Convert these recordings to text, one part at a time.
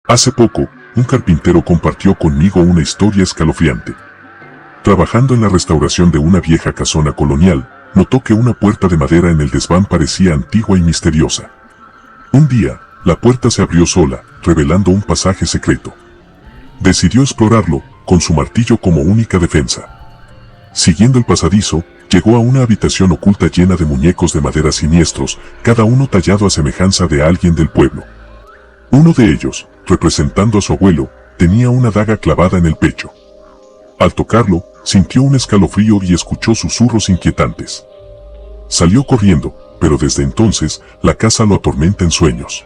Hace poco, un carpintero compartió conmigo una historia escalofriante. Trabajando en la restauración de una vieja casona colonial, notó que una puerta de madera en el desván parecía antigua y misteriosa. Un día, la puerta se abrió sola, revelando un pasaje secreto. Decidió explorarlo, con su martillo como única defensa. Siguiendo el pasadizo, llegó a una habitación oculta llena de muñecos de madera siniestros, cada uno tallado a semejanza de alguien del pueblo. Uno de ellos, representando a su abuelo, tenía una daga clavada en el pecho. Al tocarlo, sintió un escalofrío y escuchó susurros inquietantes. Salió corriendo, pero desde entonces, la casa lo atormenta en sueños.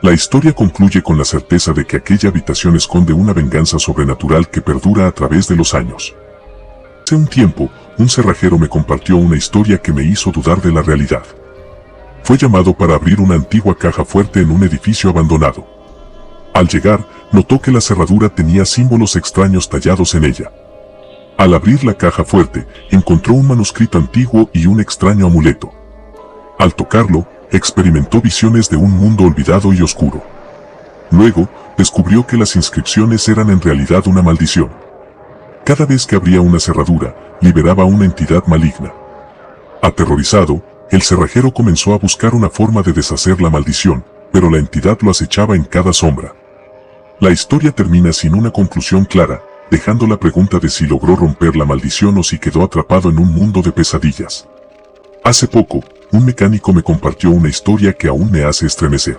La historia concluye con la certeza de que aquella habitación esconde una venganza sobrenatural que perdura a través de los años. Hace un tiempo, un cerrajero me compartió una historia que me hizo dudar de la realidad. Fue llamado para abrir una antigua caja fuerte en un edificio abandonado. Al llegar, notó que la cerradura tenía símbolos extraños tallados en ella. Al abrir la caja fuerte, encontró un manuscrito antiguo y un extraño amuleto. Al tocarlo, experimentó visiones de un mundo olvidado y oscuro. Luego, descubrió que las inscripciones eran en realidad una maldición. Cada vez que abría una cerradura, liberaba una entidad maligna. Aterrorizado, el cerrajero comenzó a buscar una forma de deshacer la maldición, pero la entidad lo acechaba en cada sombra. La historia termina sin una conclusión clara, dejando la pregunta de si logró romper la maldición o si quedó atrapado en un mundo de pesadillas. Hace poco, un mecánico me compartió una historia que aún me hace estremecer.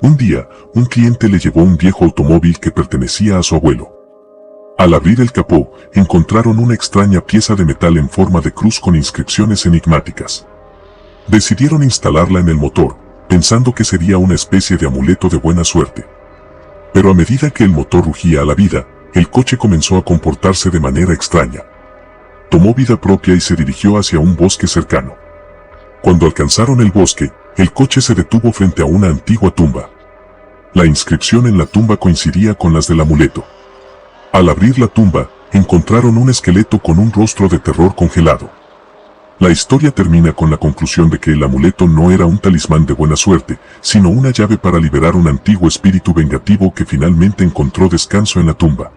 Un día, un cliente le llevó un viejo automóvil que pertenecía a su abuelo. Al abrir el capó, encontraron una extraña pieza de metal en forma de cruz con inscripciones enigmáticas. Decidieron instalarla en el motor, pensando que sería una especie de amuleto de buena suerte. Pero a medida que el motor rugía a la vida, el coche comenzó a comportarse de manera extraña. Tomó vida propia y se dirigió hacia un bosque cercano. Cuando alcanzaron el bosque, el coche se detuvo frente a una antigua tumba. La inscripción en la tumba coincidía con las del amuleto. Al abrir la tumba, encontraron un esqueleto con un rostro de terror congelado. La historia termina con la conclusión de que el amuleto no era un talismán de buena suerte, sino una llave para liberar un antiguo espíritu vengativo que finalmente encontró descanso en la tumba.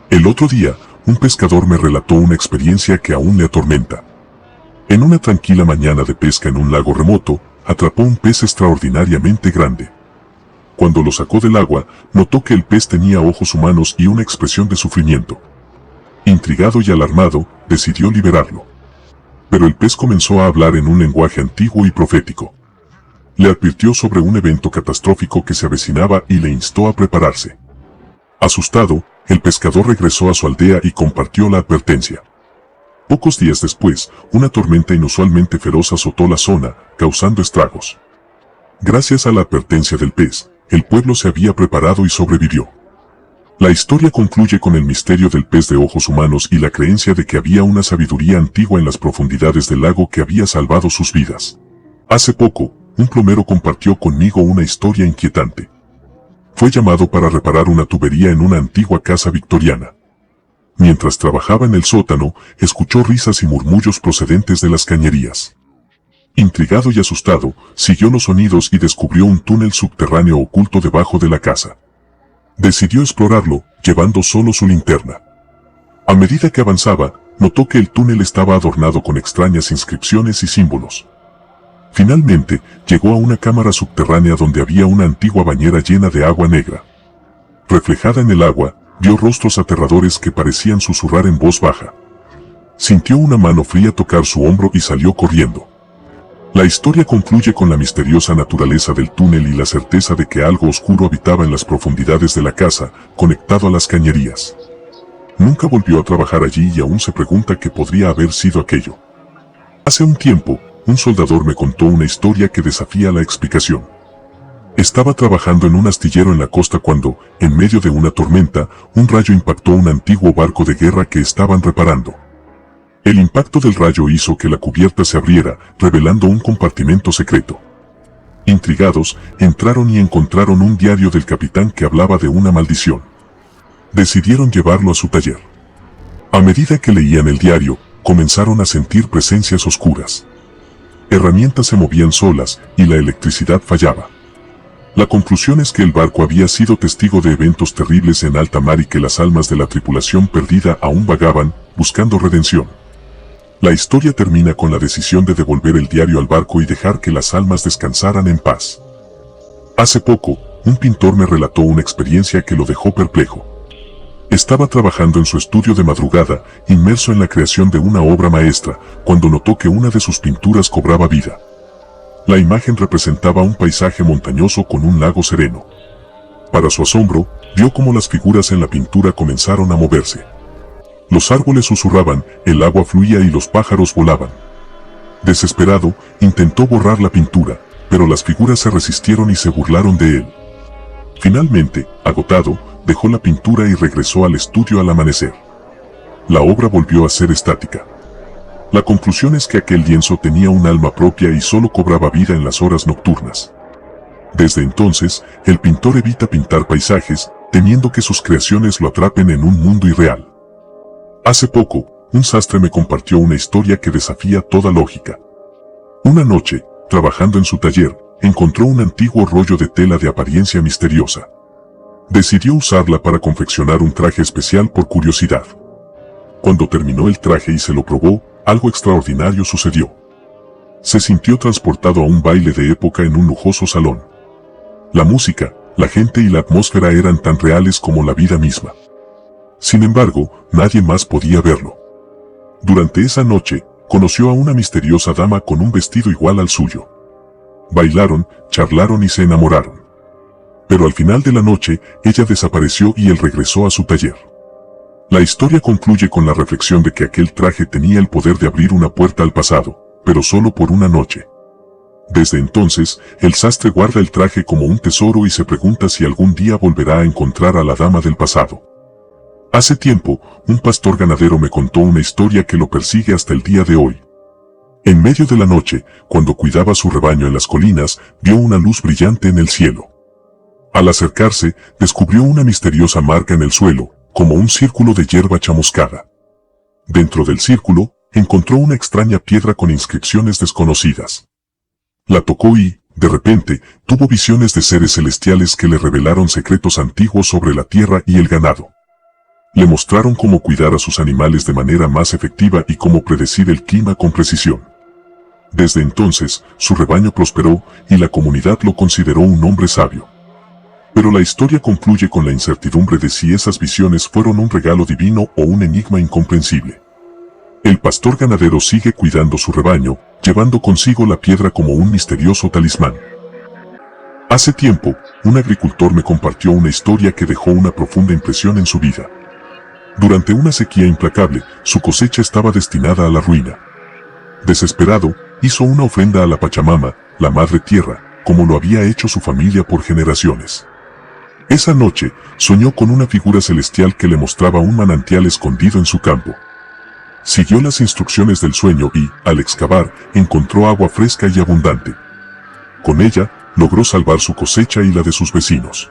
El otro día, un pescador me relató una experiencia que aún le atormenta. En una tranquila mañana de pesca en un lago remoto, atrapó un pez extraordinariamente grande. Cuando lo sacó del agua, notó que el pez tenía ojos humanos y una expresión de sufrimiento. Intrigado y alarmado, decidió liberarlo. Pero el pez comenzó a hablar en un lenguaje antiguo y profético. Le advirtió sobre un evento catastrófico que se avecinaba y le instó a prepararse. Asustado, el pescador regresó a su aldea y compartió la advertencia. Pocos días después, una tormenta inusualmente feroz azotó la zona, causando estragos. Gracias a la advertencia del pez, el pueblo se había preparado y sobrevivió. La historia concluye con el misterio del pez de ojos humanos y la creencia de que había una sabiduría antigua en las profundidades del lago que había salvado sus vidas. Hace poco, un plomero compartió conmigo una historia inquietante. Fue llamado para reparar una tubería en una antigua casa victoriana. Mientras trabajaba en el sótano, escuchó risas y murmullos procedentes de las cañerías. Intrigado y asustado, siguió los sonidos y descubrió un túnel subterráneo oculto debajo de la casa. Decidió explorarlo, llevando solo su linterna. A medida que avanzaba, notó que el túnel estaba adornado con extrañas inscripciones y símbolos. Finalmente, llegó a una cámara subterránea donde había una antigua bañera llena de agua negra. Reflejada en el agua, vio rostros aterradores que parecían susurrar en voz baja. Sintió una mano fría tocar su hombro y salió corriendo. La historia concluye con la misteriosa naturaleza del túnel y la certeza de que algo oscuro habitaba en las profundidades de la casa, conectado a las cañerías. Nunca volvió a trabajar allí y aún se pregunta qué podría haber sido aquello. Hace un tiempo, un soldador me contó una historia que desafía la explicación. Estaba trabajando en un astillero en la costa cuando, en medio de una tormenta, un rayo impactó un antiguo barco de guerra que estaban reparando. El impacto del rayo hizo que la cubierta se abriera, revelando un compartimento secreto. Intrigados, entraron y encontraron un diario del capitán que hablaba de una maldición. Decidieron llevarlo a su taller. A medida que leían el diario, comenzaron a sentir presencias oscuras. Herramientas se movían solas y la electricidad fallaba. La conclusión es que el barco había sido testigo de eventos terribles en alta mar y que las almas de la tripulación perdida aún vagaban, buscando redención. La historia termina con la decisión de devolver el diario al barco y dejar que las almas descansaran en paz. Hace poco, un pintor me relató una experiencia que lo dejó perplejo. Estaba trabajando en su estudio de madrugada, inmerso en la creación de una obra maestra, cuando notó que una de sus pinturas cobraba vida. La imagen representaba un paisaje montañoso con un lago sereno. Para su asombro, vio cómo las figuras en la pintura comenzaron a moverse. Los árboles susurraban, el agua fluía y los pájaros volaban. Desesperado, intentó borrar la pintura, pero las figuras se resistieron y se burlaron de él. Finalmente, agotado, dejó la pintura y regresó al estudio al amanecer. La obra volvió a ser estática. La conclusión es que aquel lienzo tenía un alma propia y solo cobraba vida en las horas nocturnas. Desde entonces, el pintor evita pintar paisajes, temiendo que sus creaciones lo atrapen en un mundo irreal. Hace poco, un sastre me compartió una historia que desafía toda lógica. Una noche, trabajando en su taller, encontró un antiguo rollo de tela de apariencia misteriosa. Decidió usarla para confeccionar un traje especial por curiosidad. Cuando terminó el traje y se lo probó, algo extraordinario sucedió. Se sintió transportado a un baile de época en un lujoso salón. La música, la gente y la atmósfera eran tan reales como la vida misma. Sin embargo, nadie más podía verlo. Durante esa noche, conoció a una misteriosa dama con un vestido igual al suyo. Bailaron, charlaron y se enamoraron. Pero al final de la noche, ella desapareció y él regresó a su taller. La historia concluye con la reflexión de que aquel traje tenía el poder de abrir una puerta al pasado, pero solo por una noche. Desde entonces, el sastre guarda el traje como un tesoro y se pregunta si algún día volverá a encontrar a la dama del pasado. Hace tiempo, un pastor ganadero me contó una historia que lo persigue hasta el día de hoy. En medio de la noche, cuando cuidaba su rebaño en las colinas, vio una luz brillante en el cielo. Al acercarse, descubrió una misteriosa marca en el suelo, como un círculo de hierba chamuscada. Dentro del círculo, encontró una extraña piedra con inscripciones desconocidas. La tocó y, de repente, tuvo visiones de seres celestiales que le revelaron secretos antiguos sobre la tierra y el ganado. Le mostraron cómo cuidar a sus animales de manera más efectiva y cómo predecir el clima con precisión. Desde entonces, su rebaño prosperó y la comunidad lo consideró un hombre sabio. Pero la historia concluye con la incertidumbre de si esas visiones fueron un regalo divino o un enigma incomprensible. El pastor ganadero sigue cuidando su rebaño, llevando consigo la piedra como un misterioso talismán. Hace tiempo, un agricultor me compartió una historia que dejó una profunda impresión en su vida. Durante una sequía implacable, su cosecha estaba destinada a la ruina. Desesperado, hizo una ofrenda a la Pachamama, la Madre Tierra, como lo había hecho su familia por generaciones. Esa noche, soñó con una figura celestial que le mostraba un manantial escondido en su campo. Siguió las instrucciones del sueño y, al excavar, encontró agua fresca y abundante. Con ella, logró salvar su cosecha y la de sus vecinos.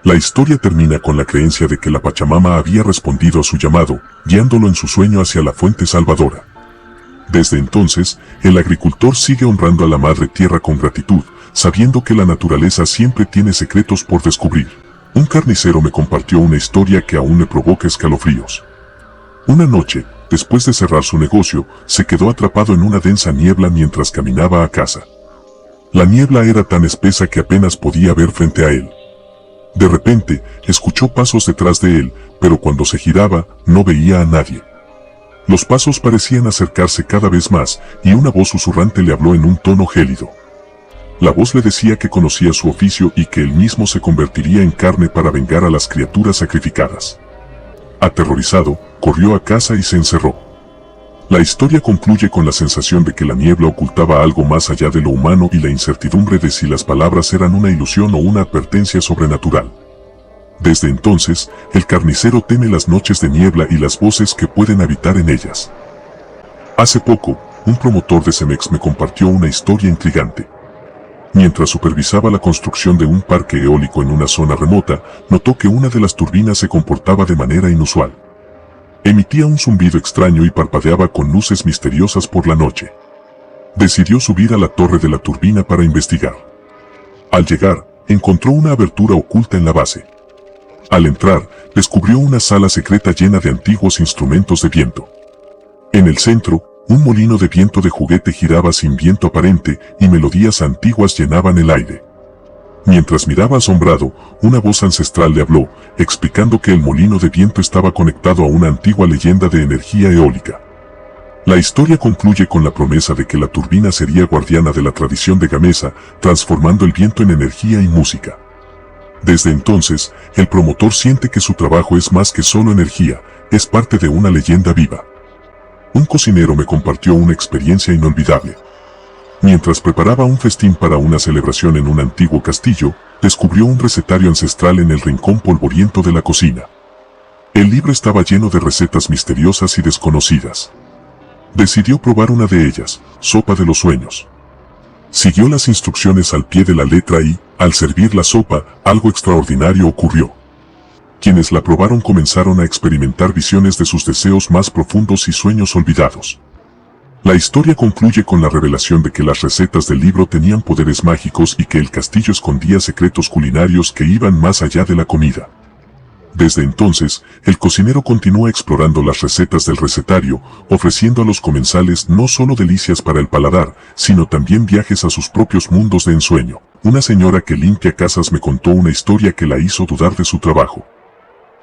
La historia termina con la creencia de que la Pachamama había respondido a su llamado, guiándolo en su sueño hacia la fuente salvadora. Desde entonces, el agricultor sigue honrando a la Madre Tierra con gratitud, sabiendo que la naturaleza siempre tiene secretos por descubrir. Un carnicero me compartió una historia que aún le provoca escalofríos. Una noche, después de cerrar su negocio, se quedó atrapado en una densa niebla mientras caminaba a casa. La niebla era tan espesa que apenas podía ver frente a él. De repente, escuchó pasos detrás de él, pero cuando se giraba, no veía a nadie. Los pasos parecían acercarse cada vez más, y una voz susurrante le habló en un tono gélido. La voz le decía que conocía su oficio y que él mismo se convertiría en carne para vengar a las criaturas sacrificadas. Aterrorizado, corrió a casa y se encerró. La historia concluye con la sensación de que la niebla ocultaba algo más allá de lo humano y la incertidumbre de si las palabras eran una ilusión o una advertencia sobrenatural. Desde entonces, el carnicero teme las noches de niebla y las voces que pueden habitar en ellas. Hace poco, un promotor de Cemex me compartió una historia intrigante. Mientras supervisaba la construcción de un parque eólico en una zona remota, notó que una de las turbinas se comportaba de manera inusual. Emitía un zumbido extraño y parpadeaba con luces misteriosas por la noche. Decidió subir a la torre de la turbina para investigar. Al llegar, encontró una abertura oculta en la base. Al entrar, descubrió una sala secreta llena de antiguos instrumentos de viento. En el centro, un molino de viento de juguete giraba sin viento aparente y melodías antiguas llenaban el aire. Mientras miraba asombrado, una voz ancestral le habló, explicando que el molino de viento estaba conectado a una antigua leyenda de energía eólica. La historia concluye con la promesa de que la turbina sería guardiana de la tradición de Gamesa, transformando el viento en energía y música. Desde entonces, el promotor siente que su trabajo es más que solo energía, es parte de una leyenda viva. Un cocinero me compartió una experiencia inolvidable. Mientras preparaba un festín para una celebración en un antiguo castillo, descubrió un recetario ancestral en el rincón polvoriento de la cocina. El libro estaba lleno de recetas misteriosas y desconocidas. Decidió probar una de ellas, sopa de los sueños. Siguió las instrucciones al pie de la letra y, al servir la sopa, algo extraordinario ocurrió. Quienes la probaron comenzaron a experimentar visiones de sus deseos más profundos y sueños olvidados. La historia concluye con la revelación de que las recetas del libro tenían poderes mágicos y que el castillo escondía secretos culinarios que iban más allá de la comida. Desde entonces, el cocinero continúa explorando las recetas del recetario, ofreciendo a los comensales no solo delicias para el paladar, sino también viajes a sus propios mundos de ensueño. Una señora que limpia casas me contó una historia que la hizo dudar de su trabajo.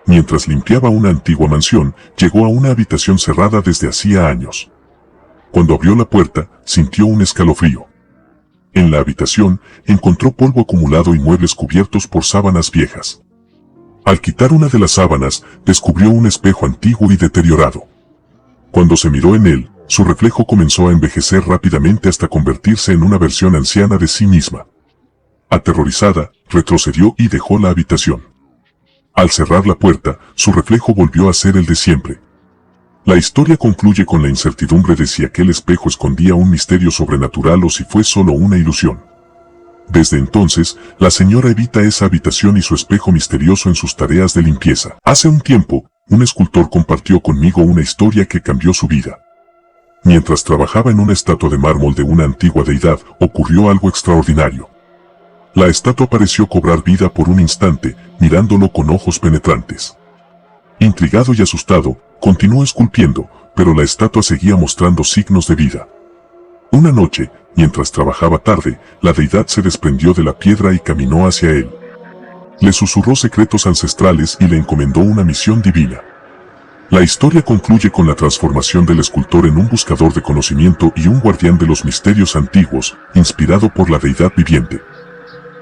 Mientras limpiaba una antigua mansión, llegó a una habitación cerrada desde hacía años. Cuando abrió la puerta, sintió un escalofrío. En la habitación, encontró polvo acumulado y muebles cubiertos por sábanas viejas. Al quitar una de las sábanas, descubrió un espejo antiguo y deteriorado. Cuando se miró en él, su reflejo comenzó a envejecer rápidamente hasta convertirse en una versión anciana de sí misma. Aterrorizada, retrocedió y dejó la habitación. Al cerrar la puerta, su reflejo volvió a ser el de siempre. La historia concluye con la incertidumbre de si aquel espejo escondía un misterio sobrenatural o si fue solo una ilusión. Desde entonces, la señora evita esa habitación y su espejo misterioso en sus tareas de limpieza. Hace un tiempo, un escultor compartió conmigo una historia que cambió su vida. Mientras trabajaba en una estatua de mármol de una antigua deidad, ocurrió algo extraordinario. La estatua pareció cobrar vida por un instante, mirándolo con ojos penetrantes. Intrigado y asustado, continuó esculpiendo, pero la estatua seguía mostrando signos de vida. Una noche, mientras trabajaba tarde, la deidad se desprendió de la piedra y caminó hacia él. Le susurró secretos ancestrales y le encomendó una misión divina. La historia concluye con la transformación del escultor en un buscador de conocimiento y un guardián de los misterios antiguos, inspirado por la deidad viviente.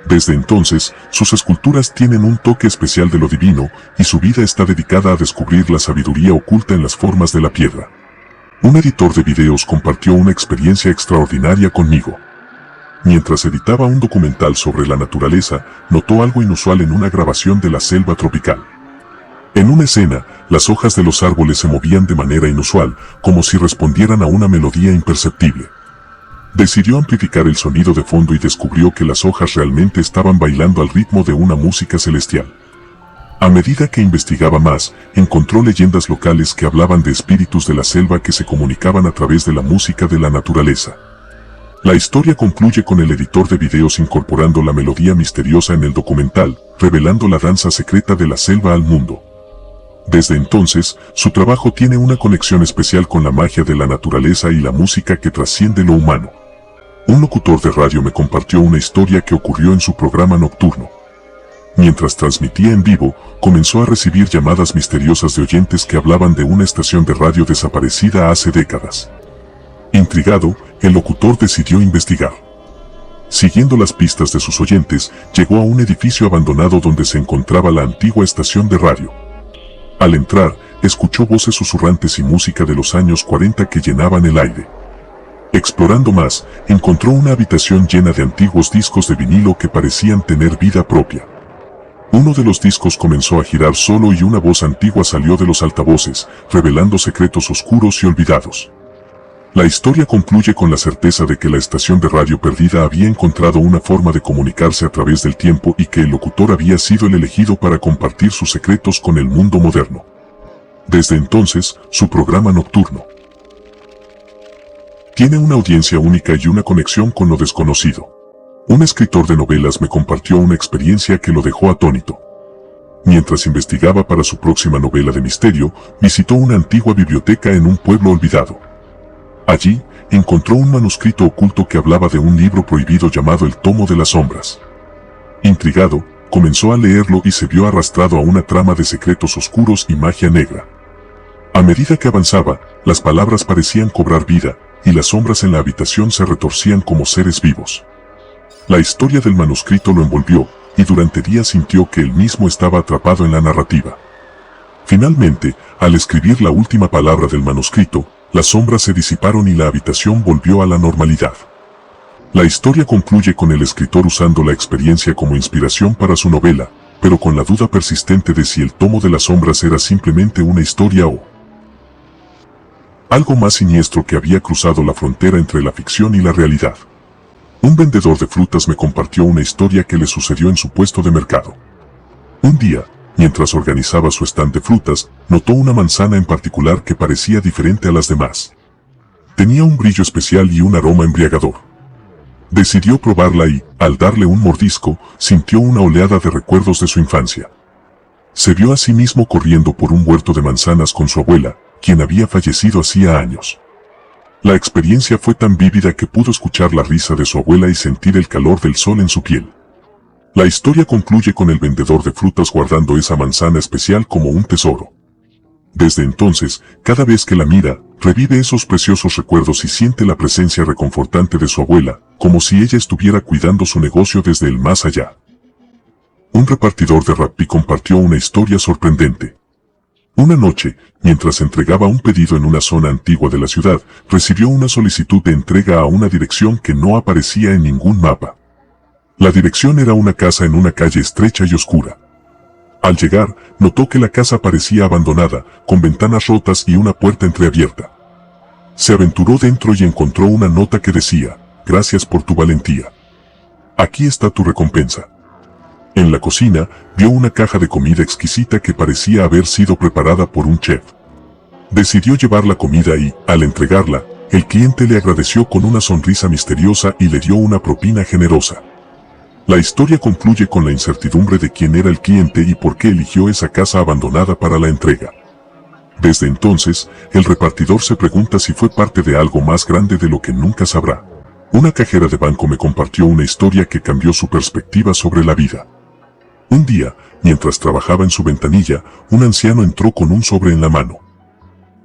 Desde entonces, sus esculturas tienen un toque especial de lo divino, y su vida está dedicada a descubrir la sabiduría oculta en las formas de la piedra. Un editor de videos compartió una experiencia extraordinaria conmigo. Mientras editaba un documental sobre la naturaleza, notó algo inusual en una grabación de la selva tropical. En una escena, las hojas de los árboles se movían de manera inusual, como si respondieran a una melodía imperceptible. Decidió amplificar el sonido de fondo y descubrió que las hojas realmente estaban bailando al ritmo de una música celestial. A medida que investigaba más, encontró leyendas locales que hablaban de espíritus de la selva que se comunicaban a través de la música de la naturaleza. La historia concluye con el editor de videos incorporando la melodía misteriosa en el documental, revelando la danza secreta de la selva al mundo. Desde entonces, su trabajo tiene una conexión especial con la magia de la naturaleza y la música que trasciende lo humano. Un locutor de radio me compartió una historia que ocurrió en su programa nocturno. Mientras transmitía en vivo, comenzó a recibir llamadas misteriosas de oyentes que hablaban de una estación de radio desaparecida hace décadas. Intrigado, el locutor decidió investigar. Siguiendo las pistas de sus oyentes, llegó a un edificio abandonado donde se encontraba la antigua estación de radio. Al entrar, escuchó voces susurrantes y música de los años 40 que llenaban el aire. Explorando más, encontró una habitación llena de antiguos discos de vinilo que parecían tener vida propia. Uno de los discos comenzó a girar solo y una voz antigua salió de los altavoces, revelando secretos oscuros y olvidados. La historia concluye con la certeza de que la estación de radio perdida había encontrado una forma de comunicarse a través del tiempo y que el locutor había sido el elegido para compartir sus secretos con el mundo moderno. Desde entonces, su programa nocturno tiene una audiencia única y una conexión con lo desconocido. Un escritor de novelas me compartió una experiencia que lo dejó atónito. Mientras investigaba para su próxima novela de misterio, visitó una antigua biblioteca en un pueblo olvidado. Allí, encontró un manuscrito oculto que hablaba de un libro prohibido llamado El Tomo de las Sombras. Intrigado, comenzó a leerlo y se vio arrastrado a una trama de secretos oscuros y magia negra. A medida que avanzaba, las palabras parecían cobrar vida, y las sombras en la habitación se retorcían como seres vivos. La historia del manuscrito lo envolvió, y durante días sintió que él mismo estaba atrapado en la narrativa. Finalmente, al escribir la última palabra del manuscrito, las sombras se disiparon y la habitación volvió a la normalidad. La historia concluye con el escritor usando la experiencia como inspiración para su novela, pero con la duda persistente de si el tomo de las sombras era simplemente una historia o algo más siniestro que había cruzado la frontera entre la ficción y la realidad. Un vendedor de frutas me compartió una historia que le sucedió en su puesto de mercado. Un día, mientras organizaba su stand de frutas, notó una manzana en particular que parecía diferente a las demás. Tenía un brillo especial y un aroma embriagador. Decidió probarla y, al darle un mordisco, sintió una oleada de recuerdos de su infancia. Se vio a sí mismo corriendo por un huerto de manzanas con su abuela, quien había fallecido hacía años. La experiencia fue tan vívida que pudo escuchar la risa de su abuela y sentir el calor del sol en su piel. La historia concluye con el vendedor de frutas guardando esa manzana especial como un tesoro. Desde entonces, cada vez que la mira, revive esos preciosos recuerdos y siente la presencia reconfortante de su abuela, como si ella estuviera cuidando su negocio desde el más allá. Un repartidor de Rappi compartió una historia sorprendente. Una noche, mientras entregaba un pedido en una zona antigua de la ciudad, recibió una solicitud de entrega a una dirección que no aparecía en ningún mapa. La dirección era una casa en una calle estrecha y oscura. Al llegar, notó que la casa parecía abandonada, con ventanas rotas y una puerta entreabierta. Se aventuró dentro y encontró una nota que decía: "Gracias por tu valentía. Aquí está tu recompensa". En la cocina, vio una caja de comida exquisita que parecía haber sido preparada por un chef. Decidió llevar la comida y, al entregarla, el cliente le agradeció con una sonrisa misteriosa y le dio una propina generosa. La historia concluye con la incertidumbre de quién era el cliente y por qué eligió esa casa abandonada para la entrega. Desde entonces, el repartidor se pregunta si fue parte de algo más grande de lo que nunca sabrá. Una cajera de banco me compartió una historia que cambió su perspectiva sobre la vida. Un día, mientras trabajaba en su ventanilla, un anciano entró con un sobre en la mano.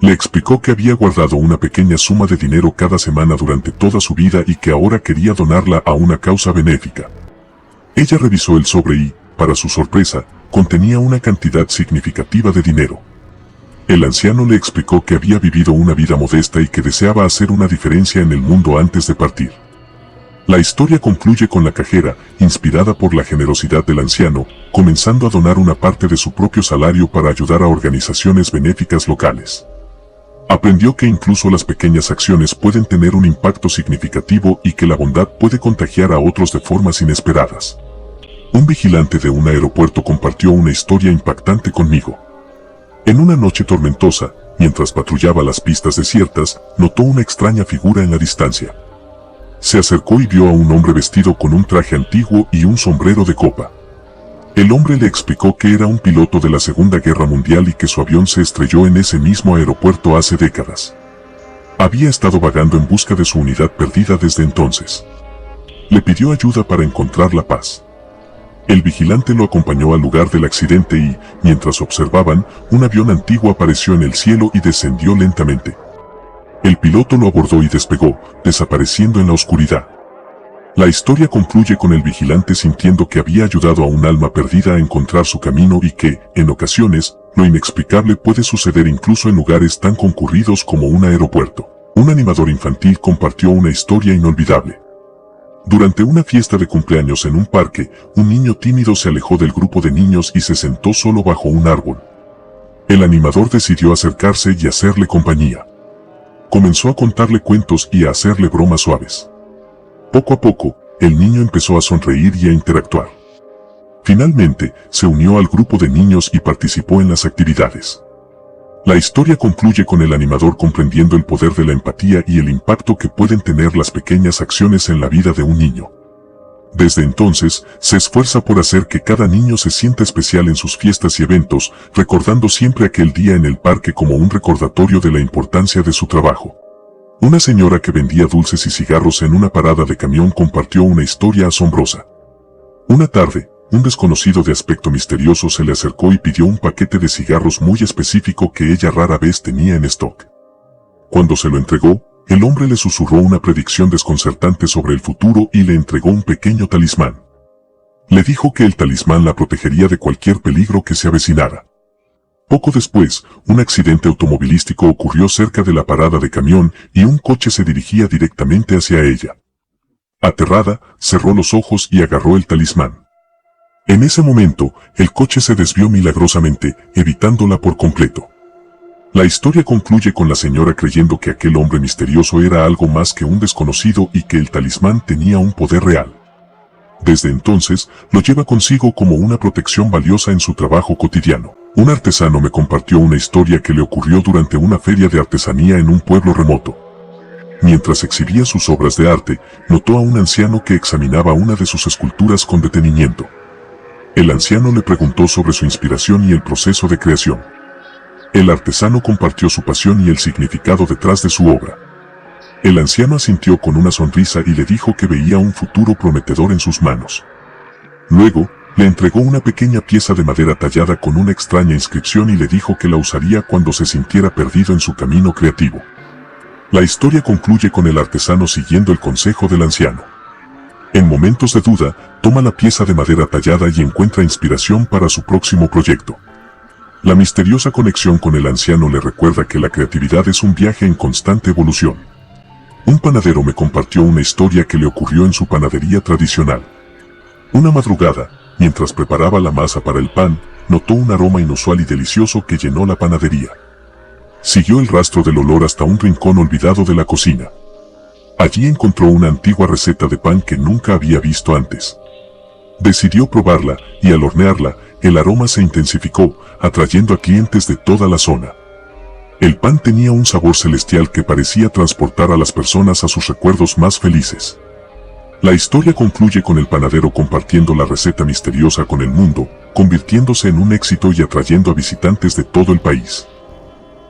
Le explicó que había guardado una pequeña suma de dinero cada semana durante toda su vida y que ahora quería donarla a una causa benéfica. Ella revisó el sobre y, para su sorpresa, contenía una cantidad significativa de dinero. El anciano le explicó que había vivido una vida modesta y que deseaba hacer una diferencia en el mundo antes de partir. La historia concluye con la cajera, inspirada por la generosidad del anciano, comenzando a donar una parte de su propio salario para ayudar a organizaciones benéficas locales. Aprendió que incluso las pequeñas acciones pueden tener un impacto significativo y que la bondad puede contagiar a otros de formas inesperadas. Un vigilante de un aeropuerto compartió una historia impactante conmigo. En una noche tormentosa, mientras patrullaba las pistas desiertas, notó una extraña figura en la distancia. Se acercó y vio a un hombre vestido con un traje antiguo y un sombrero de copa. El hombre le explicó que era un piloto de la Segunda Guerra Mundial y que su avión se estrelló en ese mismo aeropuerto hace décadas. Había estado vagando en busca de su unidad perdida desde entonces. Le pidió ayuda para encontrar la paz. El vigilante lo acompañó al lugar del accidente y, mientras observaban, un avión antiguo apareció en el cielo y descendió lentamente. El piloto lo abordó y despegó, desapareciendo en la oscuridad. La historia concluye con el vigilante sintiendo que había ayudado a un alma perdida a encontrar su camino y que, en ocasiones, lo inexplicable puede suceder incluso en lugares tan concurridos como un aeropuerto. Un animador infantil compartió una historia inolvidable. Durante una fiesta de cumpleaños en un parque, un niño tímido se alejó del grupo de niños y se sentó solo bajo un árbol. El animador decidió acercarse y hacerle compañía. Comenzó a contarle cuentos y a hacerle bromas suaves. Poco a poco, el niño empezó a sonreír y a interactuar. Finalmente, se unió al grupo de niños y participó en las actividades. La historia concluye con el animador comprendiendo el poder de la empatía y el impacto que pueden tener las pequeñas acciones en la vida de un niño. Desde entonces, se esfuerza por hacer que cada niño se sienta especial en sus fiestas y eventos, recordando siempre aquel día en el parque como un recordatorio de la importancia de su trabajo. Una señora que vendía dulces y cigarros en una parada de camión compartió una historia asombrosa. Una tarde, un desconocido de aspecto misterioso se le acercó y pidió un paquete de cigarros muy específico que ella rara vez tenía en stock. Cuando se lo entregó, el hombre le susurró una predicción desconcertante sobre el futuro y le entregó un pequeño talismán. Le dijo que el talismán la protegería de cualquier peligro que se avecinara. Poco después, un accidente automovilístico ocurrió cerca de la parada de camión y un coche se dirigía directamente hacia ella. Aterrada, cerró los ojos y agarró el talismán. En ese momento, el coche se desvió milagrosamente, evitándola por completo. La historia concluye con la señora creyendo que aquel hombre misterioso era algo más que un desconocido y que el talismán tenía un poder real. Desde entonces, lo lleva consigo como una protección valiosa en su trabajo cotidiano. Un artesano me compartió una historia que le ocurrió durante una feria de artesanía en un pueblo remoto. Mientras exhibía sus obras de arte, notó a un anciano que examinaba una de sus esculturas con detenimiento. El anciano le preguntó sobre su inspiración y el proceso de creación. El artesano compartió su pasión y el significado detrás de su obra. El anciano asintió con una sonrisa y le dijo que veía un futuro prometedor en sus manos. Luego, le entregó una pequeña pieza de madera tallada con una extraña inscripción y le dijo que la usaría cuando se sintiera perdido en su camino creativo. La historia concluye con el artesano siguiendo el consejo del anciano. En momentos de duda, toma la pieza de madera tallada y encuentra inspiración para su próximo proyecto. La misteriosa conexión con el anciano le recuerda que la creatividad es un viaje en constante evolución. Un panadero me compartió una historia que le ocurrió en su panadería tradicional. Una madrugada, mientras preparaba la masa para el pan, notó un aroma inusual y delicioso que llenó la panadería. Siguió el rastro del olor hasta un rincón olvidado de la cocina. Allí encontró una antigua receta de pan que nunca había visto antes. Decidió probarla, y al hornearla, el aroma se intensificó, atrayendo a clientes de toda la zona. El pan tenía un sabor celestial que parecía transportar a las personas a sus recuerdos más felices. La historia concluye con el panadero compartiendo la receta misteriosa con el mundo, convirtiéndose en un éxito y atrayendo a visitantes de todo el país.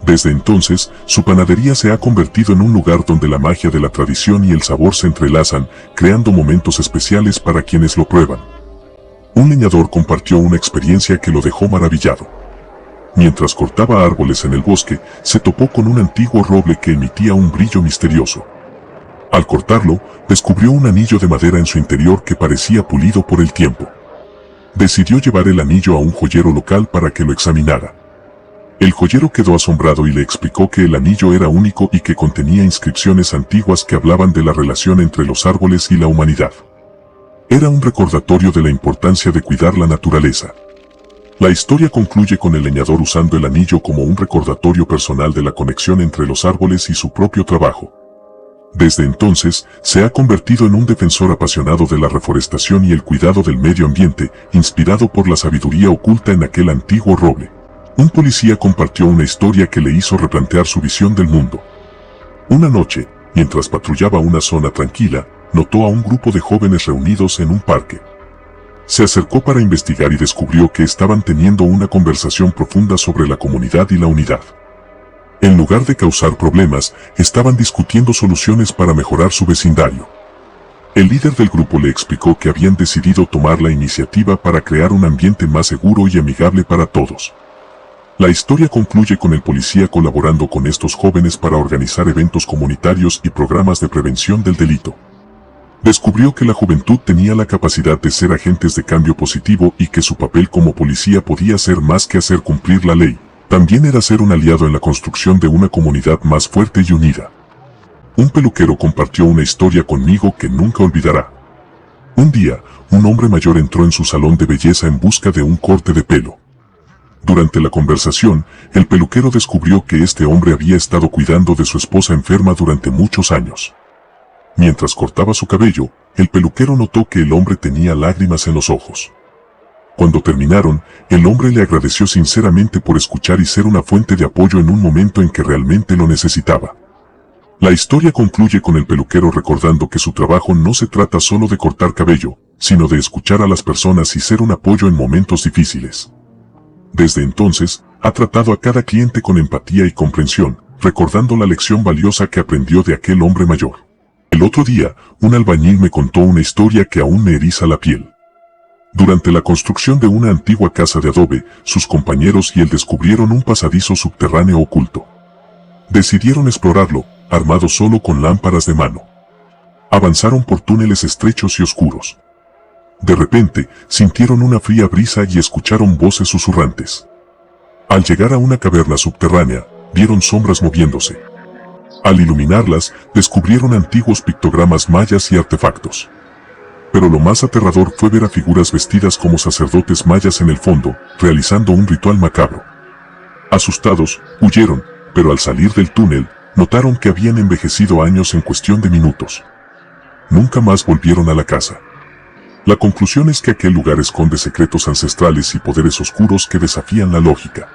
Desde entonces, su panadería se ha convertido en un lugar donde la magia de la tradición y el sabor se entrelazan, creando momentos especiales para quienes lo prueban. Un leñador compartió una experiencia que lo dejó maravillado. Mientras cortaba árboles en el bosque, se topó con un antiguo roble que emitía un brillo misterioso. Al cortarlo, descubrió un anillo de madera en su interior que parecía pulido por el tiempo. Decidió llevar el anillo a un joyero local para que lo examinara. El joyero quedó asombrado y le explicó que el anillo era único y que contenía inscripciones antiguas que hablaban de la relación entre los árboles y la humanidad. Era un recordatorio de la importancia de cuidar la naturaleza. La historia concluye con el leñador usando el anillo como un recordatorio personal de la conexión entre los árboles y su propio trabajo. Desde entonces, se ha convertido en un defensor apasionado de la reforestación y el cuidado del medio ambiente, inspirado por la sabiduría oculta en aquel antiguo roble. Un policía compartió una historia que le hizo replantear su visión del mundo. Una noche, mientras patrullaba una zona tranquila, notó a un grupo de jóvenes reunidos en un parque. Se acercó para investigar y descubrió que estaban teniendo una conversación profunda sobre la comunidad y la unidad. En lugar de causar problemas, estaban discutiendo soluciones para mejorar su vecindario. El líder del grupo le explicó que habían decidido tomar la iniciativa para crear un ambiente más seguro y amigable para todos. La historia concluye con el policía colaborando con estos jóvenes para organizar eventos comunitarios y programas de prevención del delito. Descubrió que la juventud tenía la capacidad de ser agentes de cambio positivo y que su papel como policía podía ser más que hacer cumplir la ley. También era ser un aliado en la construcción de una comunidad más fuerte y unida. Un peluquero compartió una historia conmigo que nunca olvidará. Un día, un hombre mayor entró en su salón de belleza en busca de un corte de pelo. Durante la conversación, el peluquero descubrió que este hombre había estado cuidando de su esposa enferma durante muchos años. Mientras cortaba su cabello, el peluquero notó que el hombre tenía lágrimas en los ojos. Cuando terminaron, el hombre le agradeció sinceramente por escuchar y ser una fuente de apoyo en un momento en que realmente lo necesitaba. La historia concluye con el peluquero recordando que su trabajo no se trata solo de cortar cabello, sino de escuchar a las personas y ser un apoyo en momentos difíciles. Desde entonces, ha tratado a cada cliente con empatía y comprensión, recordando la lección valiosa que aprendió de aquel hombre mayor. El otro día, un albañil me contó una historia que aún me eriza la piel. Durante la construcción de una antigua casa de adobe, sus compañeros y él descubrieron un pasadizo subterráneo oculto. Decidieron explorarlo, armados solo con lámparas de mano. Avanzaron por túneles estrechos y oscuros. De repente, sintieron una fría brisa y escucharon voces susurrantes. Al llegar a una caverna subterránea, vieron sombras moviéndose. Al iluminarlas, descubrieron antiguos pictogramas mayas y artefactos. Pero lo más aterrador fue ver a figuras vestidas como sacerdotes mayas en el fondo, realizando un ritual macabro. Asustados, huyeron, pero al salir del túnel, notaron que habían envejecido años en cuestión de minutos. Nunca más volvieron a la casa. La conclusión es que aquel lugar esconde secretos ancestrales y poderes oscuros que desafían la lógica.